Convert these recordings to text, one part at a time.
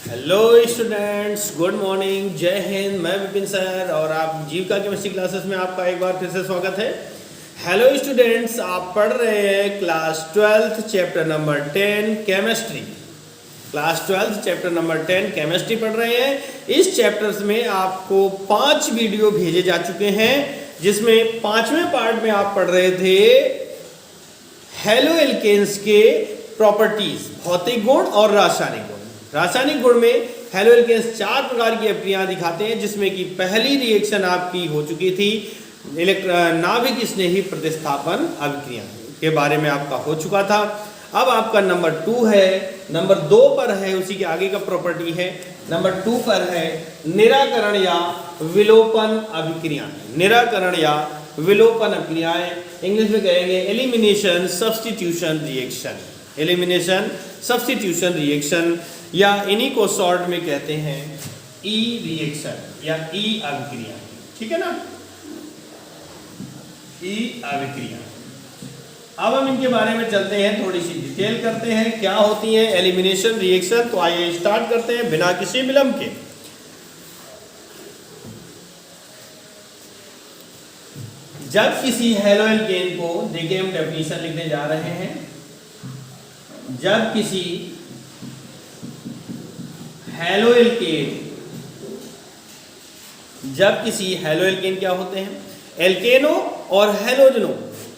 Hello students, good morning, जय हिंद। मैं Vipin sir और आप जीविका केमिस्ट्री क्लासेस में आपका एक बार फिर से स्वागत है। हेलो स्टूडेंट्स, आप पढ़ रहे हैं class 12 chapter number 10 chemistry. Class 12 chapter number 10 chemistry पढ़ रहे हैं। इस चैप्टर्स में आपको 5 वीडियो भेजे जा चुके हैं, जिसमें 5वें पार्ट में आप पढ़ रहे थे हेलो एल्केन्स के प्रॉपर्टीज, भौतिक गुण और रासायनिक गुण। रासायनिक गुण में हेलो एल्केन्स 4 प्रकार की अभिक्रियाएं दिखाते हैं, जिसमें कि पहली रिएक्शन आपकी हो चुकी थी नाभिक स्नेही प्रतिस्थापन अभिक्रिया के बारे में आपका हो चुका था। अब आपका नंबर 2 है, नंबर 2 पर है, उसी के आगे का प्रॉपर्टी है। नंबर 2 पर है निराकरण या विलोपन अभिक्रियाएं। निराकरण या विलोपन अभिक्रियाएं इंग्लिश में कहेंगे elimination substitution reaction. Elimination substitution reaction, या इन्हीं को शॉर्ट में कहते हैं ई रिएक्शन या ई अभिक्रिया। ठीक है ना, ई अभिक्रिया। अब हम इनके बारे में चलते हैं, थोड़ी सी डिटेल करते हैं क्या होती है एलिमिनेशन रिएक्शन। तो आइए स्टार्ट करते हैं बिना किसी विलंब के। जब किसी हेलो एल्केन को, देखिए हम डेफिनेशन लिखने जा रहे हैं, जब किसी हेलो एल्केन क्या होते हैं, एल्केनों और हेलोजनों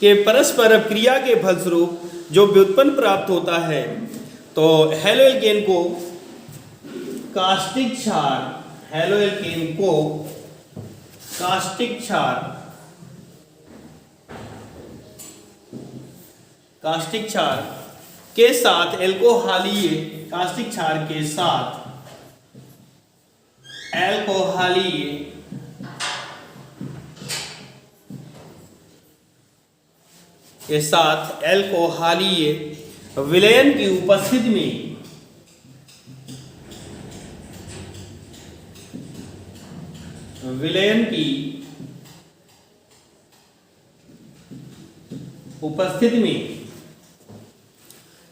के परस्पर अभिक्रिया के फलस्वरूप जो व्युत्पन्न प्राप्त होता है, तो हेलो एल्केन को कास्टिक क्षार, हेलो एल्केन को कास्टिक क्षार के साथ एल्कोहलीय, कास्टिक क्षार के साथ एल्कोहलीय विलयन की उपस्थिति में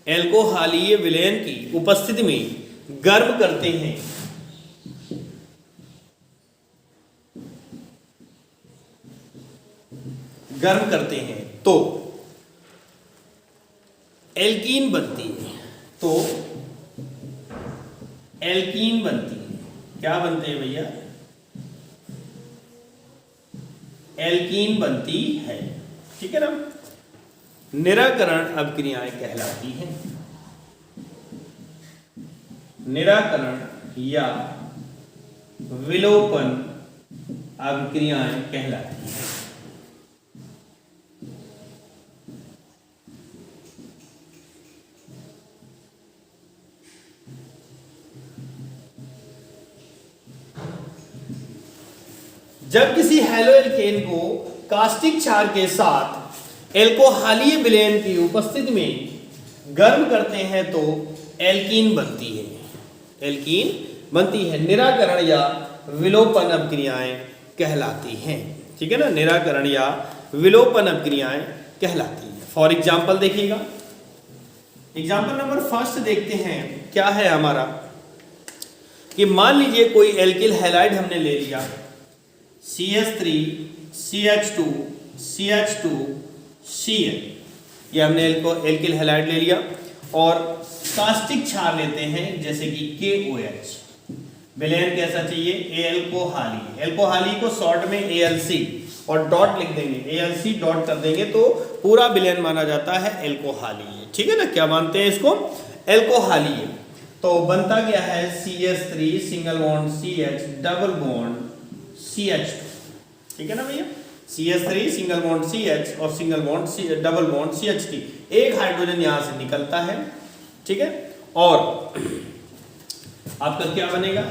एल्कोहलीय विलयन की उपस्थिति में गर्म करते हैं। तो एल्कीन बनती है। क्या बनते हैं भैया? एल्कीन बनती है। ठीक है ना। निराकरण अभिक्रियाएं कहलाती हैं। निराकरण या विलोपन अभिक्रियाएं कहलाती हैं। जब किसी हेलो एल्केन को कास्टिक क्षार के साथ एल्कोहलीय विलयन की उपस्थिति में गर्म करते हैं तो एल्कीन बनती है। निराकरण या विलोपन अभिक्रियाएं कहलाती हैं। ठीक है ना, निराकरण या विलोपन अभिक्रियाएं कहलाती हैं। फॉर एग्जाम्पल देखिएगा, एग्जाम्पल नंबर 1 देखते हैं। क्या है हमारा कि मान लीजिए कोई एल्किल हैलाइड हमने ले लिया, CH3 CH2 CH2 Cl, ये हमने एल्किल हैलाइड ले लिया, और कास्टिक क्षार लेते हैं जैसे कि KOH। विलयन कैसा चाहिए? एल्कोहलीय को शॉर्ट में ALC और डॉट लिख देंगे, ALC डॉट कर देंगे तो पूरा विलयन माना जाता है एल्कोहलीय। ठीक है ना, क्या मानते हैं इसको? एल्कोहलीय। तो बनता क्या है? CH3 single bond CH double bond CH2। ठीक है ना भैया, CH3 सिंगल बॉन्ड CH और single bond double bond CH3, एक हाइड्रोजन यहां से निकलता है। ठीक है, और आपका क्या बनेगा?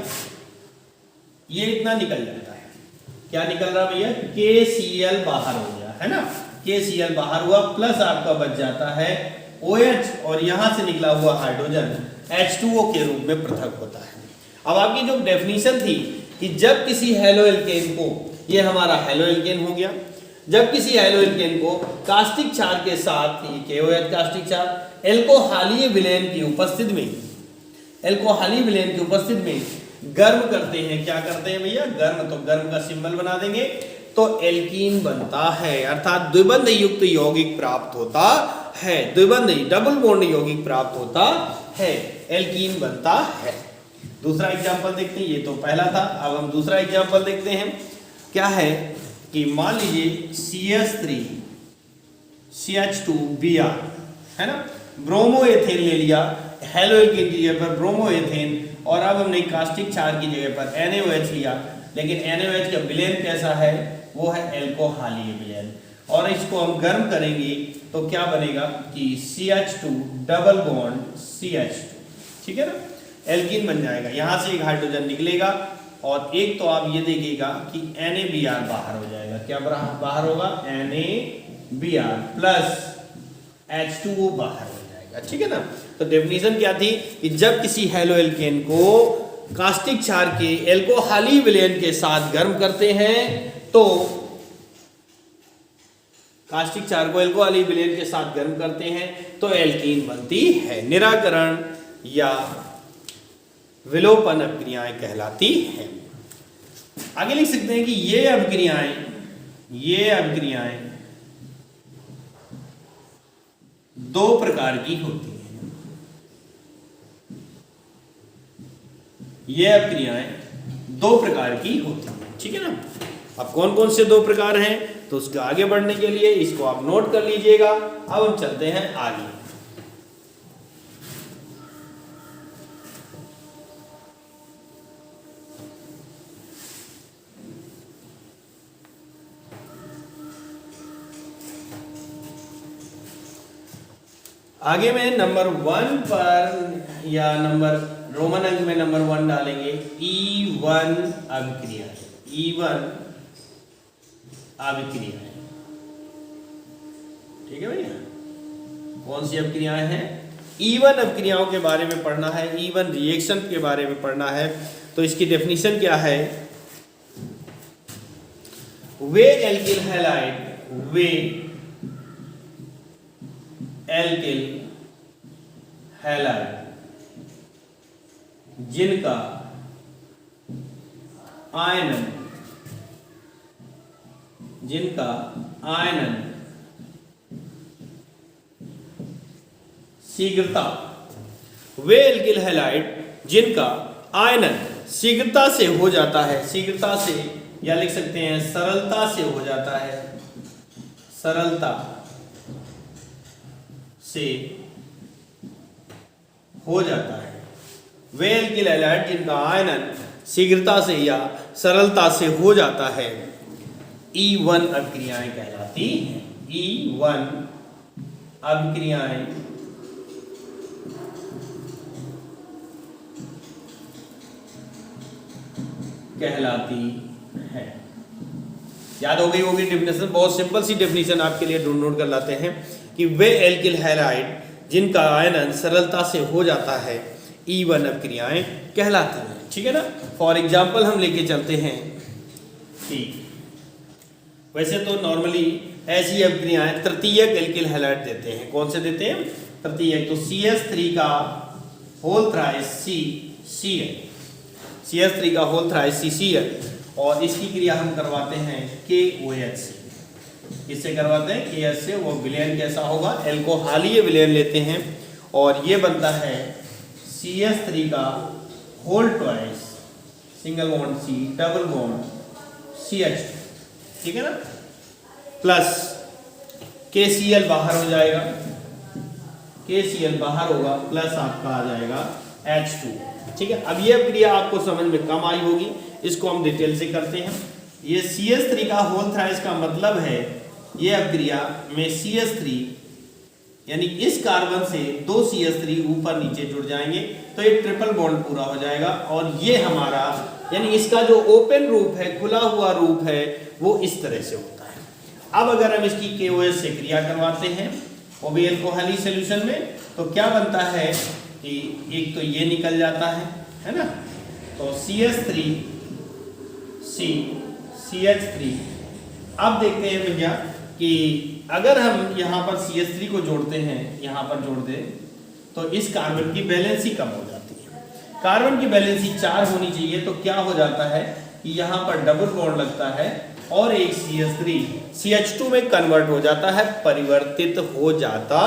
ये इतना निकल जाता है। क्या निकल रहा भैया? KCl बाहर हो गया है ना, KCl बाहर हुआ, प्लस आपका बच जाता है OH, और यहां से निकला हुआ हाइड्रोजन H2O के रूप में पृथक होता है। अब आपकी जो डेफिनेशन थी कि जब किसी हेलो एल्केन को, ये हमारा हेलो एल्केन हो गया, जब किसी हेलो एल्केन को कास्टिक क्षार के साथ KOH कास्टिक क्षार एल्कोहलीय विलयन की उपस्थिति में एल्कोहली विलेन की उपस्थिति में गर्म करते हैं। क्या करते हैं भैया? गर्म। तो गर्म का सिंबल बना देंगे तो एल्कीन बनता है, अर्थात द्विबंध युक्त यौगिक प्राप्त होता है, द्विबंध डबल बॉन्ड यौगिक प्राप्त होता है, एल्कीन बनता है। दूसरा एग्जांपल देखते हैं, ये तो पहला था। अब हम दूसरा एग्जांपल देखते हैं। क्या है कि मान लीजिए CH3 CH2Br है ना, ब्रोमोएथेन ले लिया हेलोएल्कीन की जगह पर ब्रोमोएथेन, और अब हमने कास्टिक क्षार की जगह पर NaOH लिया, लेकिन NaOH का विलेन कैसा है? वो है एल्कोहलीय विलेन। और इसको हम गर्म करेंगे तो क्या बनेगा कि CH2 डबल बॉन्ड CH2, ठीक है ना, एल्कीन बन जाएगा। यहां से एक हाइड्रोजन निकलेगा और एक तो आप ये देखिएगा कि NaBr बाहर हो जाएगा। क्या बाहर होगा? NaBr प्लस H2O बाहर हो जाएगा, ठीक है ना। तो डेफिनेशन क्या थी कि जब किसी हेलोएल्केन को कास्टिक क्षार के एल्कोहली विलेन के साथ गर्म करते हैं तो कास्टिक क्षार को एल्कोहली विलेन के साथ गर्म करते हैं तो एल्कीन बनती है। निराकरण या विलोपन अभिक्रियाएं कहलाती हैं। आगे लिख सकते हैं कि ये अभिक्रियाएं दो प्रकार की होती हैं। ये अभिक्रियाएं दो प्रकार की होती हैं, ठीक है ना। अब कौन कौन से दो प्रकार हैं तो उसके आगे बढ़ने के लिए इसको आप नोट कर लीजिएगा। अब हम चलते हैं आगे। आगे में नंबर 1 पर या नंबर रोमन अंक में नंबर 1 डालेंगे E1 अभिक्रिया, E1 अभिक्रियाएं, ठीक है भैया। कौन सी अभिक्रियाएं हैं? E1 अभिक्रियाओं के बारे में पढ़ना है, E1 रिएक्शन के बारे में पढ़ना है। तो इसकी डेफिनेशन क्या है? वे एल्किल हैलाइड, वे एल्किल हैलाइड जिनका आयनन शीघ्रता, वे एल्किल हैलाइड जिनका आयनन शीघ्रता से हो जाता है, शीघ्रता से या लिख सकते हैं सरलता से हो जाता है, सरलता से हो जाता है। वे एल्किल हैलाइड जिनका आयनन शीघ्रता से या सरलता से हो जाता है E1 अभिक्रियाएं कहलाती हैं। E1 अभिक्रियाएं कहलाती है। याद हो गई होगी डेफिनेशन, बहुत सिंपल सी डेफिनेशन आपके लिए नोट कर लाते हैं कि वे एल्किल हैलाइड जिनका आयनन सरलता से हो जाता है E1 अभिक्रियाएं कहलाती हैं, ठीक है ना। फॉर एग्जाम्पल हम लेके चलते हैं कि वैसे तो नॉर्मली ऐसी अभिक्रियाएं तृतीयक एल्किल हैलाइड देते हैं। कौन से देते हैं? तृतीयक। तो CH3 का होल थ्राइस CCl, CH3 का होल थ्राइस CCl, और इसकी क्रिया हम करवाते हैं KOH से। इससे करवाते हैं KOH से। वो विलेन कैसा होगा? एल्कोहलीय विलेन लेते हैं और ये बनता है CH3 का whole twice single bond C double bond CH, ठीक है ना, प्लस KCl बाहर हो जाएगा, KCl बाहर होगा, प्लस आपका आ जाएगा H2, ठीक है। अब ये अभिक्रिया आपको समझ में कम आई होगी, इसको हम डिटेल से करते हैं। ये CH3 का होल थ्राइस का मतलब है ये अभिक्रिया में CH3 यानी इस कार्बन से 2 CH3 ऊपर नीचे जुड़ जाएंगे तो ये ट्रिपल बॉन्ड पूरा हो जाएगा, और ये हमारा यानी इसका जो ओपन रूप है, खुला हुआ रूप है, वो इस तरह से होता है। अब अगर हम इसकी KOH से क्रिया करवाते हैं वो भी एल्कोहली सॉल्यूशन में, तो क्या बनता है कि एक तो ये निकल जाता है ना, तो CH3 C CH3। अब देखते हैं भैया कि अगर हम यहाँ पर CH3 को जोड़ते हैं, यहाँ पर जोड़ दें तो इस कार्बन की वैलेंसी कम हो जाती है। कार्बन की वैलेंसी 4 होनी चाहिए, तो क्या हो जाता है कि यहाँ पर डबल बॉन्ड लगता है और एक CH3 CH2 में कन्वर्ट हो जाता है, परिवर्तित हो जाता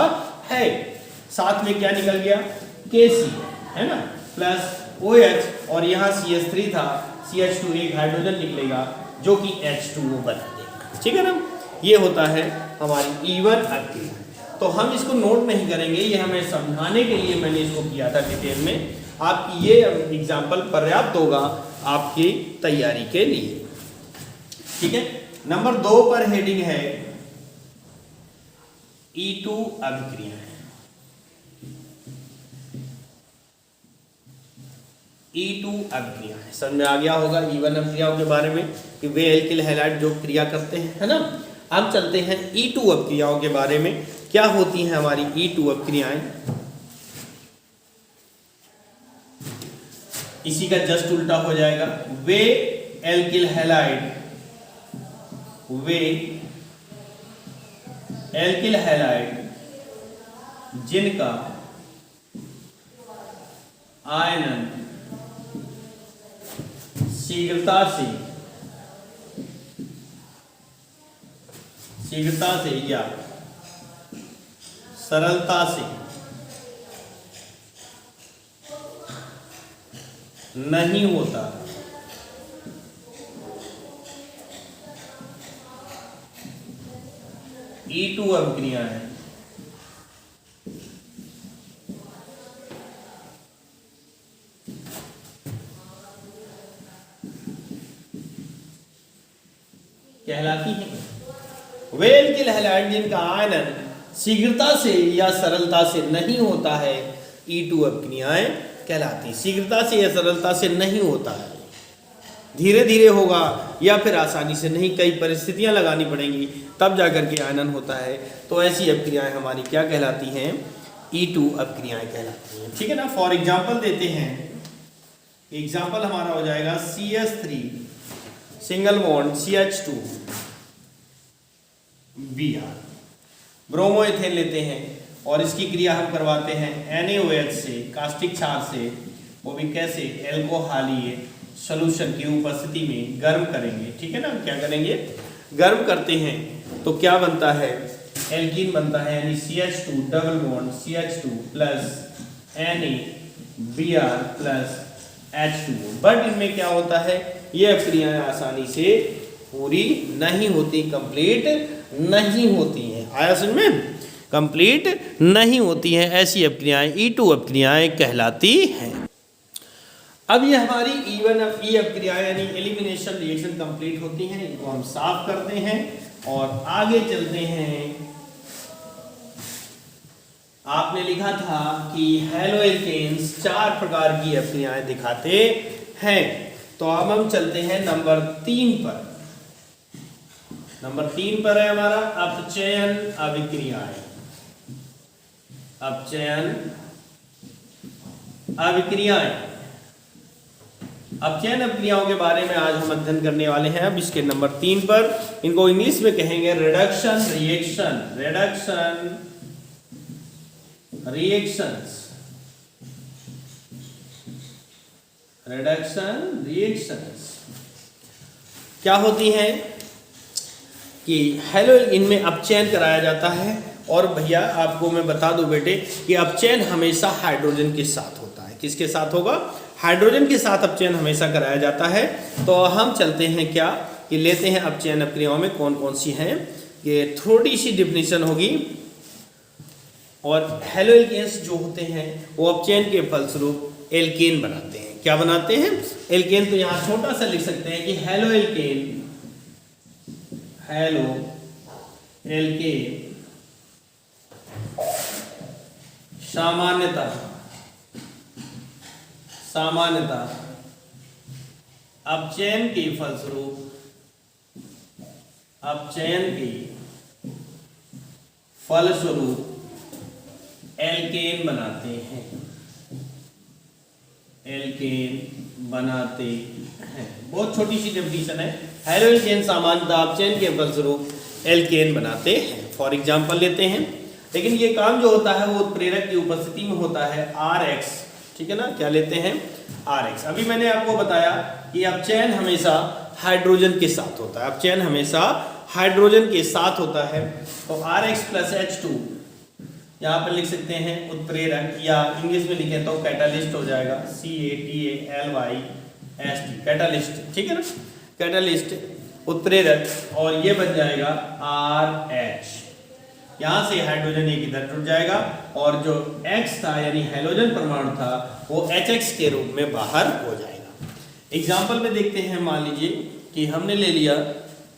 है। साथ में क्या निकल गया, Kc है ना, प्लस OH, और यहाँ CH3 था, CH2 एक हाइड्रोजन निकलेगा जो कि H2O बना देगा। ठीक है ना, ये होता है हमारी E1 अभिक्रिया। तो हम इसको नोट नहीं करेंगे, ये हमें समझाने के लिए मैंने इसको किया था डिटेल में। आपकी ये एग्जाम्पल पर्याप्त होगा आपकी तैयारी के लिए। ठीक है, नंबर 2 पर हेडिंग है E2 अभिक्रिया। E2 अभिक्रिया है, समझ में आ गया होगा E1 अभिक्रियाओं के बारे में कि वे एल्किल हैलाइड जो क्रिया करते हैं, है ना। अब चलते हैं E2 अभिक्रियाओं के बारे में, क्या होती हैं हमारी E2 अभिक्रियाएं। इसी का जस्ट उल्टा हो जाएगा, वे एल्किल हैलाइड, वे एल्किल हैलाइड जिनका आयनन शीघ्रता से या सरलता से नहीं होता, E2 अभिक्रिया है। कहलाती है वे एल्किल हैलाइड जिनका आयनन शीघ्रता से या सरलता से नहीं होता है, E2 अभिक्रियाएं कहलाती। शीघ्रता से या सरलता से नहीं होता है, धीरे धीरे होगा या फिर आसानी से नहीं, कई परिस्थितियां लगानी पड़ेंगी तब जाकर के आयनन होता है। तो ऐसी अभिक्रियाएं हमारी क्या कहलाती हैं, E2 अभिक्रियाएं कहलाती हैं। ठीक है ना, फॉर एग्जांपल देते हैं, एग्जांपल हमारा हो जाएगा CH3 single bond CH2 Br, ब्रोमोएथेन लेते हैं और इसकी क्रिया हम करवाते हैं NaOH से, कास्टिक क्षार से, वो भी कैसे, एल्कोहलीय सॉल्यूशन की उपस्थिति में गर्म करेंगे। ठीक है ना, क्या करेंगे, गर्म करते हैं तो क्या बनता है, एल्कीन बनता है, यानी CH2 double bond CH2 plus NaBr plus H2O। But इनमें क्या होता है, ये अभिक्रियाएं आसानी से पूरी नहीं होती, कंप्लीट नहीं होती हैं। आया समझ में, कंप्लीट नहीं होती हैं, ऐसी अभिक्रियाएं E2 अभिक्रियाएं कहलाती हैं। अब ये हमारी E1 अभिक्रियाएं यानी एलिमिनेशन रिएक्शन कंप्लीट होती हैं, इनको हम साफ करते हैं और आगे चलते हैं। आपने लिखा था कि हैलोएल्केन्स 4 प्रकार की अभिक्रियाएं दिखाते हैं, तो अब हम चलते हैं नंबर 3 पर। नंबर 3 पर है हमारा अपचयन अभिक्रियाएं। अपचयन अभिक्रियाएं, अपचयन अभिक्रियाओं के बारे में आज हम अध्ययन करने वाले हैं। अब इसके नंबर 3 पर, इनको इंग्लिश में कहेंगे reduction reaction, reduction reactions, reduction reactions क्या होती हैं कि हेलो, इनमें अपचयन कराया जाता है। और भैया आपको मैं बता दूं बेटे कि अपचयन हमेशा हाइड्रोजन के साथ होता है। किसके साथ होगा, हाइड्रोजन के साथ अपचयन हमेशा कराया जाता है। तो हम चलते हैं क्या कि लेते हैं अपचयन अभिक्रियाओं में कौन कौन सी हैं, ये थोड़ी सी डिफिनीशन होगी। और हैलोएल्केन्स जो होते हैं वो अपचयन के फलस्वरूप एल्केन बनाते हैं। क्या बनाते हैं, एल्केन। तो यहाँ छोटा सा लिख सकते हैं कि हैलोएल्केन, हैलोएल्केन सामान्यतः अपचयन के फलस्वरूप एल्केन बनाते हैं, एल्केन बनाते हैं। बहुत छोटी सी डेफिनेशन है, हैलोएल्केन सामान्यतः अपचयन के फलस्वरूप एल्केन बनाते हैं। फॉर एग्जांपल लेते हैं, लेकिन ये काम जो होता है वो उत्प्रेरक की उपस्थिति में होता है, RH। ठीक है ना, क्या लेते हैं, RX। अभी मैंने आपको बताया कि अपचयन हमेशा हाइड्रोजन के साथ होता है, अपचयन हमेशा हाइड्रोजन के साथ होता है। तो RX प्लस H2 यहाँ पर लिख सकते हैं उत्प्रेरक, या इंग्लिश में लिखें तो कैटालिस्ट हो जाएगा, CATALYST, कैटालिस्ट, ठीक है ना, कैटालिस्ट उत्प्रेरक, और ये बन जाएगा RH। यहाँ से हाइड्रोजन एक इधर जुड़ जाएगा और जो X था यानी हैलोजन परमाणु था वो HX के रूप में बाहर हो जाएगा। एग्जाम्पल में देखते हैं, मान लीजिए कि हमने ले लिया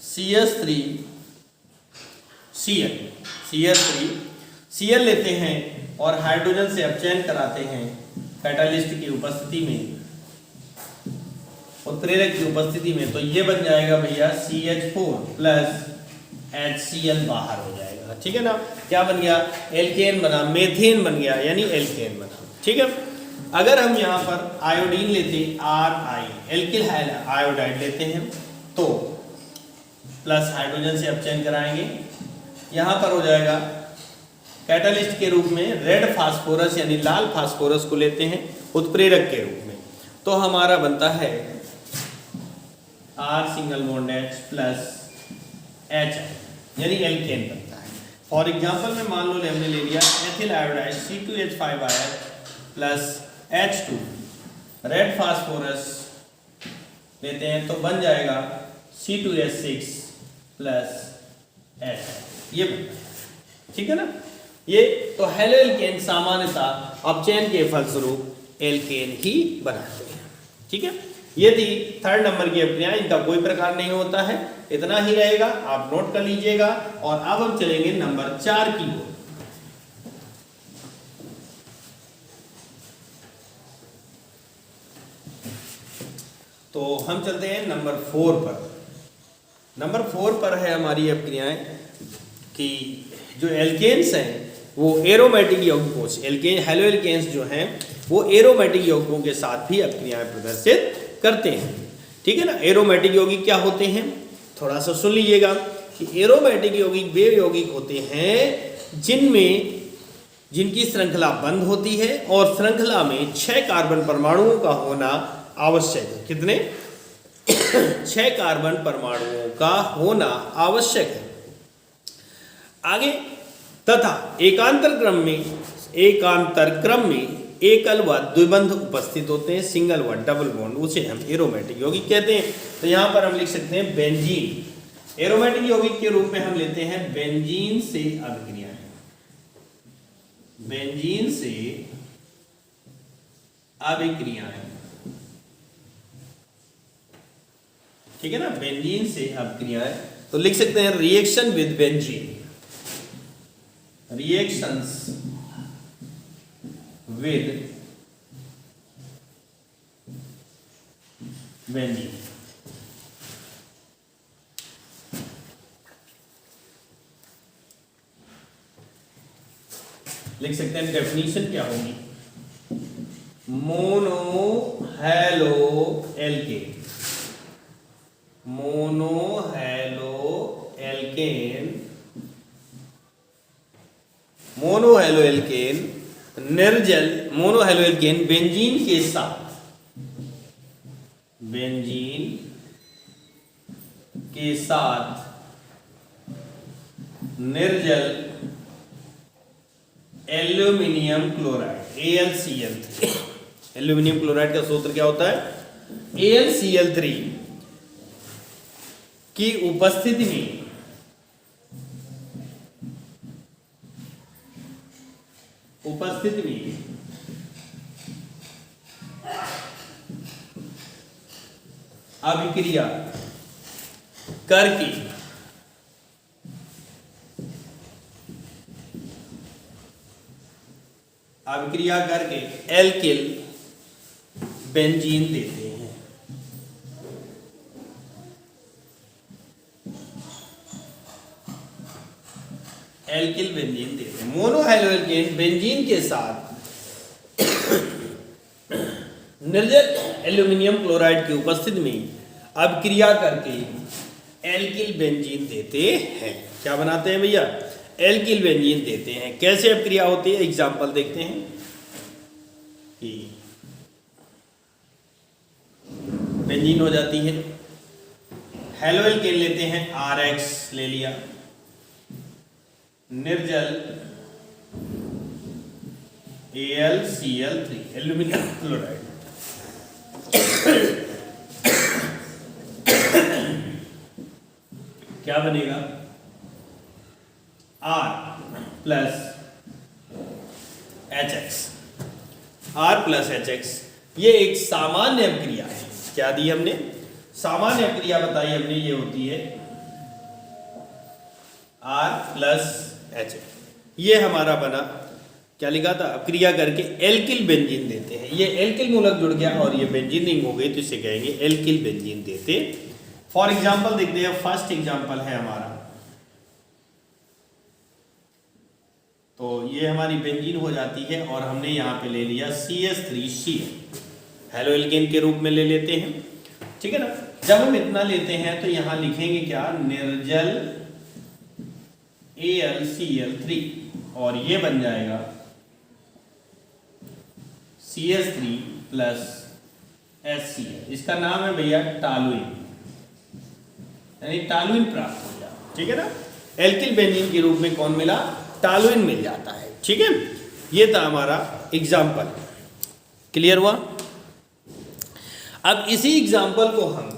CH3Cl लेते हैं और हाइड्रोजन से अपचयन कराते हैं कैटालिस्ट की उपस्थिति में, उत्प्रेरक की उपस्थिति में, तो ये बन जाएगा भैया CH4 प्लस HCl बाहर हो जाएगा, ठीक है ना। क्या बन गया? एल्केन बना, मेथेन बन गया, यानी एल्केन बना, ठीक है। अगर हम यहाँ पर आयोडीन लेते RI, एल्किल आयोडाइड लेते हैं, तो प्लस हाइड्रोजन से अपचयन कराएंगे, यहाँ पर हो जाएगा कैटालिस्ट के रूप में रेड फास्फोरस यानी लाल फास्फोरस को लेते हैं उत्प्रेरक के रूप में, तो हमारा बनता है R single bond H plus HI, यानी एल्केन बनता है। फॉर एग्जाम्पल में मान लो हमने ले लिया ethyl iodide C2H5 plus H2, red phosphorus लेते हैं तो बन जाएगा C2H6 प्लस HI, ये बनता है, ठीक है ना। ये तो हेलो एल्केन सामान्यतः अपचयन के फलस्वरूप एल्केन ही बनाते हैं, ठीक है। ये थी थर्ड नंबर की अपक्रियाएं, इनका कोई प्रकार नहीं होता है, इतना ही रहेगा, आप नोट कर लीजिएगा। और अब हम चलेंगे नंबर 4 की ओर। तो हम चलते हैं नंबर 4 पर। नंबर 4 पर है हमारी अपक्रियाएं कि जो एल्केन्स हैं वो एरोमेटिक यौगिकों से, एल्केन हेलो एल्केन्स जो हैं वो एरोमेटिक यौगिकों के साथ भी अपक्रियाएं प्रदर्शित करते हैं, ठीक है ना। एरोमेटिक यौगिक क्या होते हैं, थोड़ा सा सुन लीजिएगा कि एरोमेटिक यौगिक वे यौगिक होते हैं जिनकी श्रृंखला बंद होती है और श्रृंखला में 6 कार्बन परमाणुओं का होना आवश्यक है। कितने? 6 कार्बन परमाणुओं का होना आवश्यक है। आगे, तथा एकांतर क्रम में एकल व द्विबंध उपस्थित होते हैं, सिंगल व डबल बॉन्ड, उसे हम एरोमेटिक यौगिक कहते हैं। तो यहां पर हम लिख सकते हैं बेंजीन। एरोमेटिक यौगिक के रूप में हम लेते हैं बेंजीन से अभिक्रियाएं, बेंजीन से अभिक्रियाएं, ठीक है ना, बेंजीन से अभिक्रियाएं। तो लिख सकते हैं reaction with benzene, reactions with benzene. लिख सकते हैं डेफिनेशन क्या होगी, mono halo alkane, mono halo alkane, mono halo alkane निर्जल, मोनो हेलो एल्केन बेंजीन के साथ, बेंजीन के साथ निर्जल aluminium chloride AlCl3, aluminium chloride का सूत्र क्या होता है, AlCl3 की उपस्थिति में अभिक्रिया करके एल्किल बेंजीन देते हैं। एल्किल बेंजीन देते हैं। मोनोहाइड्रोजन बेंजीन के साथ निर्जल एल्यूमिनियम क्लोराइड की उपस्थिति में अभिक्रिया करके एल्किल बेंजीन देते हैं। क्या बनाते हैं भैया? एल्किल बेंजीन देते हैं। कैसे अभिक्रिया होती है, एग्जाम्पल देखते हैं कि बेंजीन हो जाती है। हेलो एल्केन लेते हैं, RX ले लिया, निर्जल AlCl3 एल्यूमिनियम क्लोराइड। क्या बनेगा? R plus HX, R plus HX। ये एक सामान्य अभिक्रिया है। क्या दी हमने? सामान्य अभिक्रिया बताई हमने, ये होती है R प्लस HX। ये हमारा बना, क्या लिखा था? अभिक्रिया करके एल्किल बेंजीन देते हैं। ये एल्किल मूलक जुड़ गया और ये बेंजीन रिंग हो गई, तो इसे कहेंगे एल्किल बेंजीन देते। फॉर एग्जाम्पल देखते हैं, फर्स्ट एग्जाम्पल है हमारा, तो ये हमारी बेंजीन हो जाती है और हमने यहाँ पे ले लिया CH3Cl, हेलो एल्केन के रूप में ले लेते हैं, ठीक है ना। जब हम इतना लेते हैं तो यहाँ लिखेंगे क्या? निर्जल AlCl3 और ये बन जाएगा CH3 प्लस HCl। इसका नाम है भैया टॉलुइन, यानी टॉलुइन प्राप्त हो गया, ठीक है ना। एल्किल बेंजीन के रूप में कौन मिला? टॉलुइन मिल जाता है, ठीक है। ये था हमारा एग्जाम्पल, क्लियर हुआ? अब इसी एग्जाम्पल को हम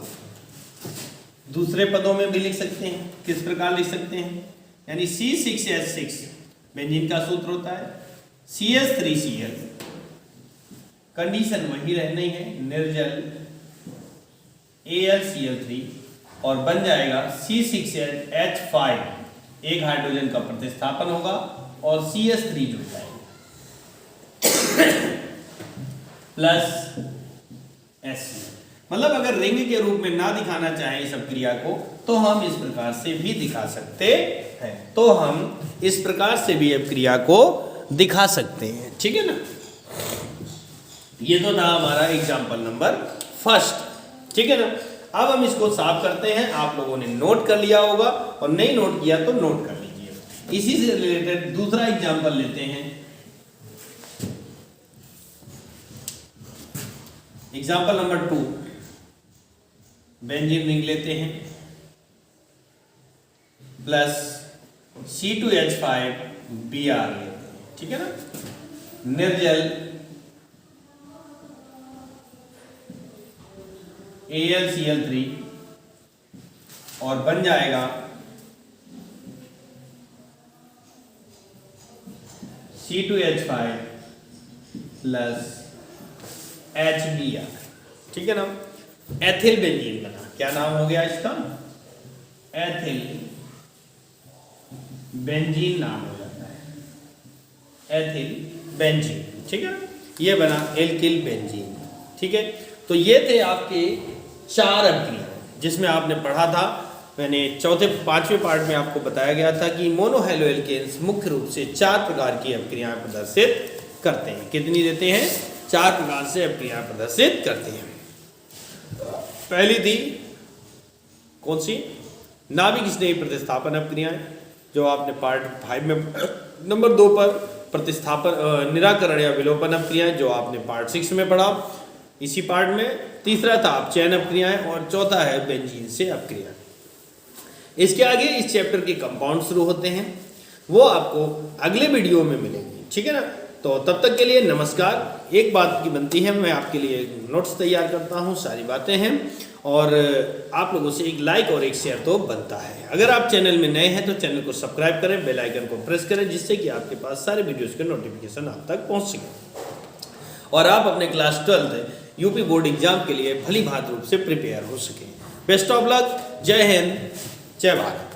दूसरे पदों में भी लिख सकते हैं। किस प्रकार लिख सकते हैं? यानी C6H6 बेंजीन का सूत्र होता है, CH3Cl, कंडीशन वही रहनी है, निर्जल AlCl3 और बन जाएगा C6H5, एक हाइड्रोजन का प्रतिस्थापन होगा और CH3 जुड़ जाएगा प्लस HCl। मतलब अगर रिंग के रूप में ना दिखाना चाहें इस अभिक्रिया को, तो हम इस प्रकार से भी दिखा सकते हैं। तो हम इस प्रकार से भी अभिक्रिया को दिखा सकते हैं, ठीक है ना। ये तो था हमारा एग्जाम्पल नंबर फर्स्ट, ठीक है ना। अब हम इसको साफ करते हैं। आप लोगों ने नोट कर लिया होगा और नहीं नोट किया तो नोट कर लीजिए। इसी से रिलेटेड दूसरा एग्जाम्पल लेते हैं। एग्जाम्पल नंबर 2, बेंजीन रिंग लेते हैं प्लस C2H5 Br लेते हैं, ठीक है ना। निर्जल AlCl3 और बन जाएगा C2H5 प्लस HBr, ठीक है ना। एथिल बेंजीन बना। क्या नाम हो गया इसका? एथिल बेंजीन नाम हो जाता है, एथिल बेंजीन, ठीक है ना। ये बना एल्किल बेंजीन, ठीक है। तो ये थे आपके 4 अभिक्रिया जिसमें आपने पढ़ा था। मैंने चौथे 5वें पार्ट में आपको बताया गया था कि मोनोहैलो एल्केन्स मुख्य रूप से 4 प्रकार की अभिक्रियाएं प्रदर्शित करते हैं। कितनी देते हैं? 4 प्रकार से अभिक्रियाएं प्रदर्शित करते हैं। पहली थी कौन सी? नाभिक स्नेही प्रतिस्थापन अभिक्रियाएं, जो आपने पार्ट 5 में नंबर 2 पर प्रतिस्थापन निराकरण या विलोपन अभिक्रियाएं, जो आपने पार्ट 6 में पढ़ा। इसी पार्ट में तीसरा था अपचयन अभिक्रियाएं और चौथा है बेंजीन से अभिक्रिया। इसके आगे इस चैप्टर के कंपाउंड शुरू होते हैं, वो आपको अगले वीडियो में मिलेंगे, ठीक है ना। तो तब तक के लिए नमस्कार। एक बात की बनती है, मैं आपके लिए नोट्स तैयार करता हूँ, सारी बातें हैं, और आप लोगों से एक लाइक और एक शेयर तो बनता है। अगर आप चैनल में नए हैं तो चैनल को सब्सक्राइब करें, बेल आइकन को प्रेस करें, जिससे कि आपके पास सारे वीडियोज़ के नोटिफिकेशन आप तक पहुँच सके और आप अपने क्लास 12 यूपी बोर्ड एग्जाम के लिए भली भांति रूप से प्रिपेयर हो सके। Best of luck. जय हिंद, जय भारत।